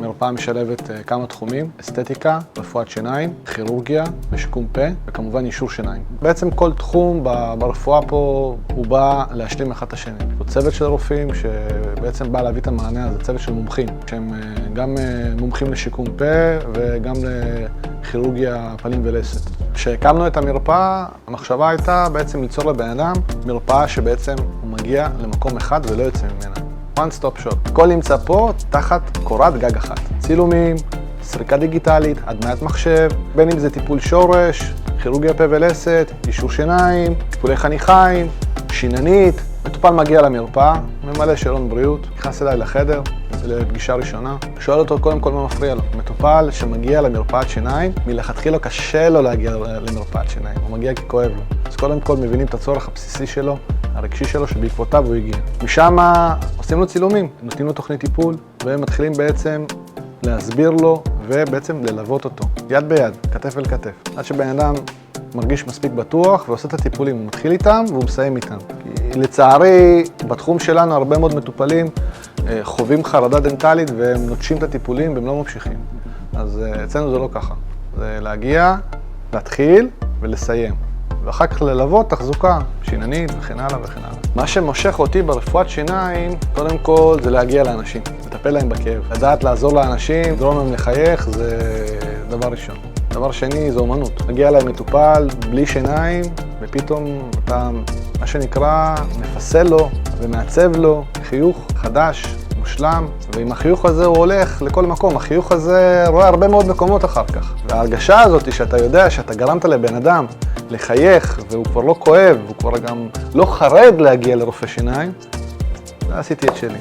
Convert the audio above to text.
המרפאה משלבת כמה תחומים: אסתטיקה, רפואת שיניים, כירורגיה ושיקום פה, וכמובן יישור שיניים. בעצם כל תחום ברפואה פה הוא בא להשלים אחד את השני. הוא צוות של רופאים שבעצם בא להביא את המענה הזה, צוות של מומחים, שהם גם מומחים לשיקום פה וגם לכירורגיה פנים ולסת. כשהקמנו את המרפאה, המחשבה הייתה בעצם ליצור לבן אדם מרפאה שבעצם הוא מגיע למקום אחד ולא יוצא ממנה. one stop shop. הכל נמצא פה תחת קורת גג אחת. צילומים, סריקה דיגיטלית, הדמיית מחשב, בין אם זה טיפול שורש, כירורגיה פה ולסת, יישור שיניים, טיפולי חניכיים, שיננית. מטופל מגיע למרפאה, ממלא שאלון בריאות, נכנס אליי לחדר לפגישה ראשונה, שואל אותו קודם כל מה מפריע לו. מטופל שמגיע למרפאת שיניים, מלכתחילה קשה לו להגיע למרפאת שיניים, הוא מגיע כי כואב לו. אז קודם כל מבינים את הצורך הבסיסי שלו, הרגשי שלו, שבעקבותיו הוא הגיע. משם עושים לו צילומים, נותנים לו תוכנית טיפול, ומתחילים בעצם להסביר לו ובעצם ללוות אותו, יד ביד, כתף אל כתף. עד שבן אדם מרגיש מספיק בטוח ועושה את הטיפולים, הוא מתחיל איתם והוא מסיים איתם. כי לצערי, בתחום שלנו הרבה מאוד מטופלים חווים חרדה דנטלית והם נוטשים את הטיפולים והם לא ממשיכים. אז אצלנו זה לא ככה. זה להגיע, להתחיל ולסיים. ואחר כך ללוות תחזוקה, שיננית וכן הלאה וכן הלאה. מה שמושך אותי ברפואת שיניים, קודם כל זה להגיע לאנשים, לטפל להם בכאב. לדעת לעזור לאנשים, לגרום להם לחייך, זה דבר ראשון. דבר שני, זה אומנות. מגיע להם מטופל בלי שיניים, ופתאום אתה, מה שנקרא, מפסל לו ומעצב לו חיוך חדש, מושלם, ועם החיוך הזה הוא הולך לכל מקום. החיוך הזה רואה הרבה מאוד מקומות אחר כך. וההרגשה הזאת שאתה יודע שאתה גרמת לבן אדם לחייך, והוא כבר לא כואב, והוא כבר גם לא חרד להגיע לרופא שיניים, עשיתי את שלי.